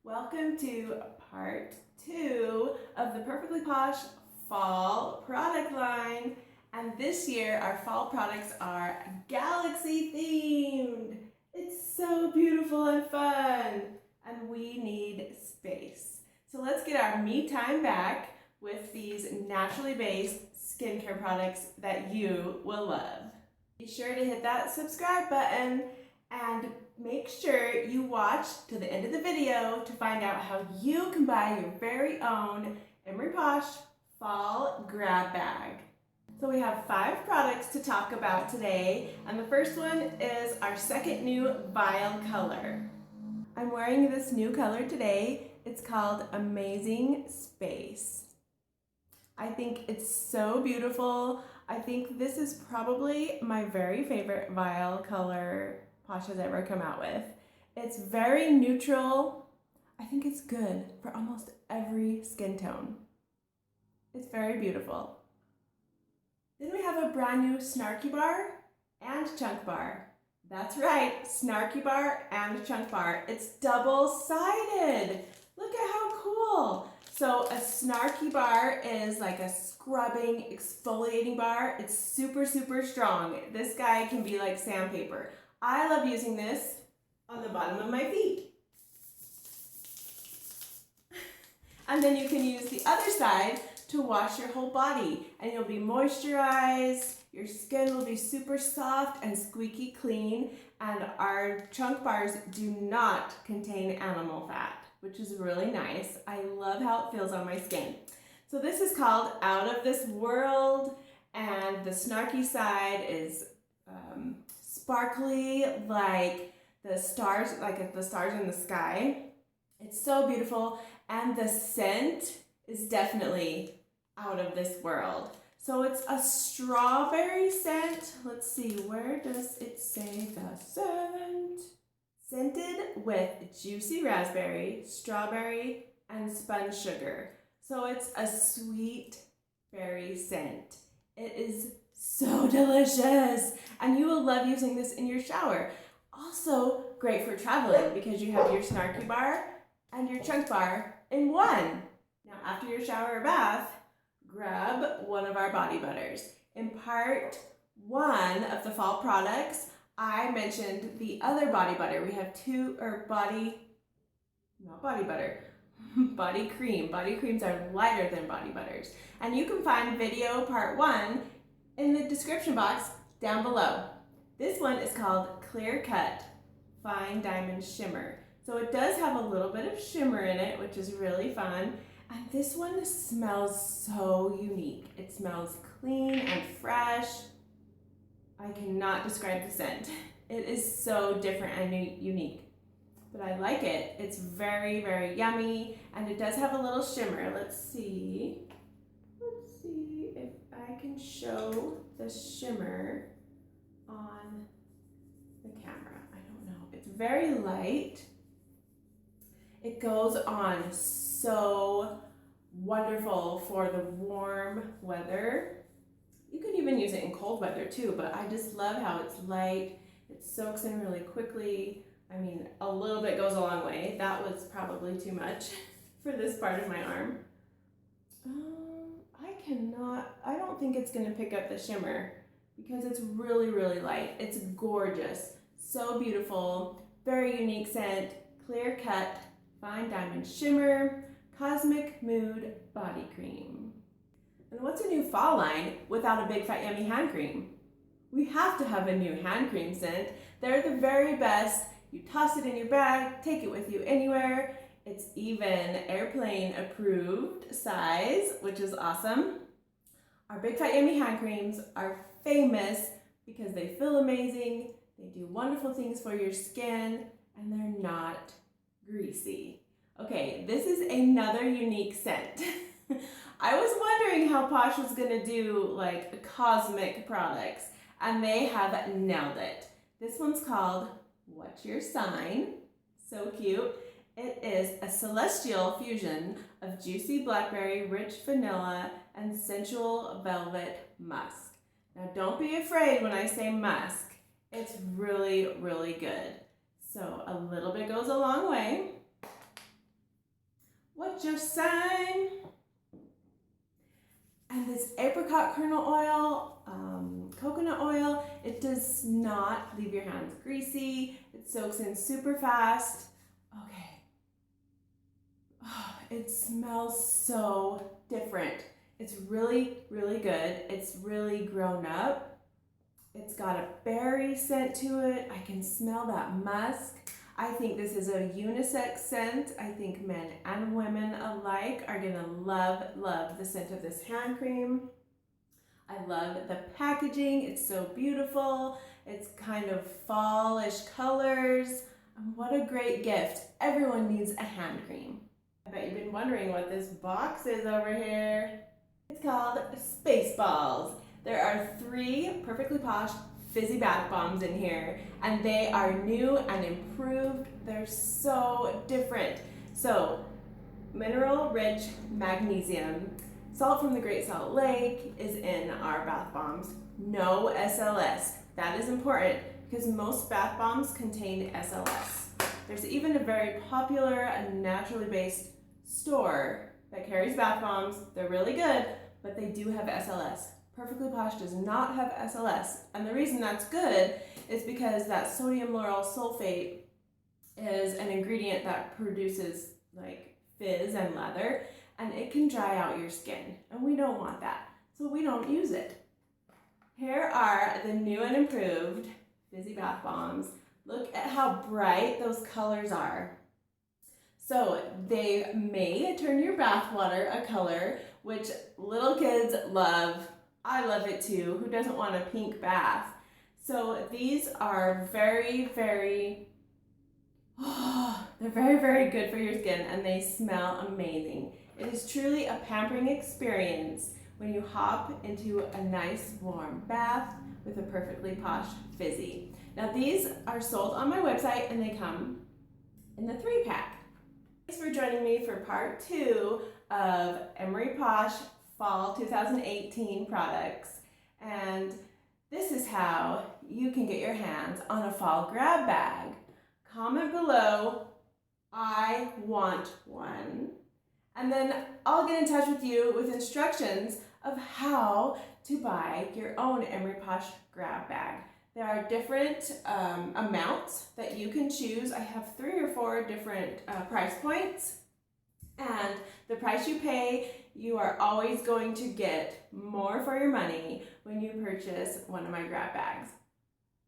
Welcome to part 2 of the Perfectly Posh fall product line. And this year our fall products are galaxy themed. It's so beautiful and fun. And we need space. So let's get our me time back with these naturally based skincare products that you will love. Be sure to hit that subscribe button and make sure you watch to the end of the video to find out how you can buy your very own Emery Posh fall grab bag. So we have 5 products to talk about today, and the first one is our second new Vial color. I'm wearing this new color today. It's called Amazing Space. I think it's so beautiful. I think this is probably my very favorite Vial color Posh has ever come out with. It's very neutral. I think it's good for almost every skin tone. It's very beautiful. Then we have a brand new Snarky Bar and Chunk Bar. That's right, Snarky Bar and Chunk Bar. It's double-sided. Look at how cool. So a Snarky Bar is like a scrubbing, exfoliating bar. It's super, super strong. This guy can be like sandpaper. I love using this on the bottom of my feet. And then you can use the other side to wash your whole body, and you'll be moisturized. Your skin will be super soft and squeaky clean, and our chunk bars do not contain animal fat, which is really nice. I love how it feels on my skin. So this is called Out of This World, and the snarky side is sparkly like the stars in the sky. It's so beautiful, and the scent is definitely out of this world. So it's a strawberry scent. Let's see, where does it say the scent? Scented with juicy raspberry, strawberry, and spun sugar. So it's a sweet berry scent. It is so delicious, and you will love using this in your shower. Also great for traveling because you have your Snarky Bar and your Chunk Bar in one. Now after your shower or bath, grab one of our body butters. In part 1 of the fall products, I mentioned the other body butter. We have body cream. Body creams are lighter than body butters. And you can find video part 1 in the description box down below. This one is called Clear Cut Fine Diamond Shimmer. So it does have a little bit of shimmer in it, which is really fun. And this one smells so unique. It smells clean and fresh. I cannot describe the scent. It is so different and unique, but I like it. It's very, very yummy, and it does have a little shimmer. Let's see if I can show the shimmer on the camera. I don't know. It's very light. It goes on so wonderful for the warm weather. You can even use it in cold weather too, but I just love how it's light. It soaks in really quickly. I mean, a little bit goes a long way. That was probably too much for this part of my arm. I don't think it's gonna pick up the shimmer because it's really, really light. It's gorgeous, so beautiful, very unique scent, Clear Cut Fine Diamond Shimmer, Cosmic Mood Body Cream. And what's a new fall line without a big fat yummy hand cream? We have to have a new hand cream scent. They're the very best. You toss it in your bag, take it with you anywhere. It's even airplane approved size, which is awesome. Our big fat yummy hand creams are famous because they feel amazing, they do wonderful things for your skin, and they're not greasy. Okay, this is another unique scent. I was wondering how Posh was gonna do like cosmic products, and they have nailed it. This one's called What's Your Sign? So cute. It is a celestial fusion of juicy blackberry, rich vanilla, and sensual velvet musk. Now don't be afraid when I say musk. It's really, really good. So a little bit goes a long way. About your sign. And this apricot kernel oil, coconut oil, it does not leave your hands greasy. It soaks in super fast. Okay. Oh, it smells so different. It's really, really good. It's really grown up. It's got a berry scent to it. I can smell that musk. I think this is a unisex scent. I think men and women alike are gonna love, love the scent of this hand cream. I love the packaging. It's so beautiful. It's kind of fallish colors. And what a great gift. Everyone needs a hand cream. I bet you've been wondering what this box is over here. It's called Spaceballs. There are 3 Perfectly Posh fizzy bath bombs in here, and they are new and improved. They're so different. So, mineral-rich magnesium, salt from the Great Salt Lake is in our bath bombs. No SLS. That is important because most bath bombs contain SLS. There's even a very popular and naturally based store that carries bath bombs. They're really good, but they do have SLS. Perfectly Posh does not have SLS, and the reason that's good is because that sodium lauryl sulfate is an ingredient that produces like fizz and lather, and it can dry out your skin, and we don't want that, so we don't use it. Here are the new and improved fizzy bath bombs. Look at how bright those colors are. So they may turn your bath water a color, which little kids love. I love it too. Who doesn't want a pink bath? So these are very, very good for your skin, and they smell amazing. It is truly a pampering experience when you hop into a nice warm bath with a Perfectly Posh fizzy. Now these are sold on my website and they come in the 3-pack. Thanks for joining me for part 2 of Emery Posh Fall 2018 products, and this is how you can get your hands on a fall grab bag. Comment below, I want one, and then I'll get in touch with you with instructions of how to buy your own Emery Posh grab bag. There are different amounts that you can choose. I have 3 or 4 different price points, and the price you pay, you are always going to get more for your money when you purchase one of my grab bags.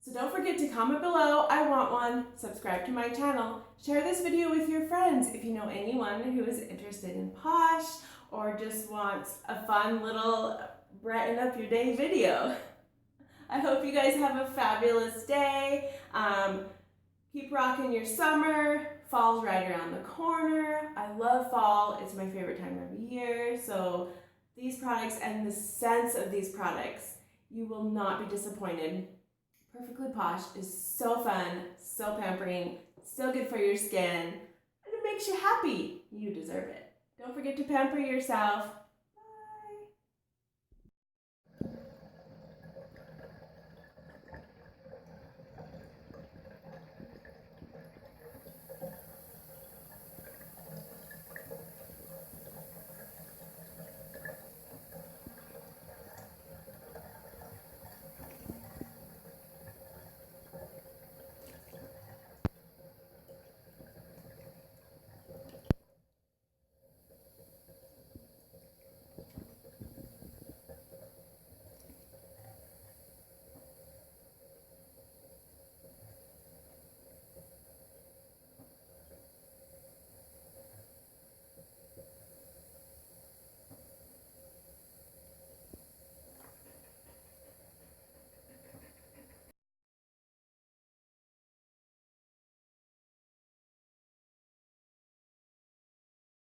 So don't forget to comment below, I want one, subscribe to my channel, share this video with your friends if you know anyone who is interested in Posh or just wants a fun little brighten up your day video. I hope you guys have a fabulous day. Keep rocking your summer. Fall's right around the corner. I love fall. It's my favorite time of year. So these products and the scents of these products, you will not be disappointed. Perfectly Posh is so fun, so pampering, so good for your skin, and it makes you happy. You deserve it. Don't forget to pamper yourself.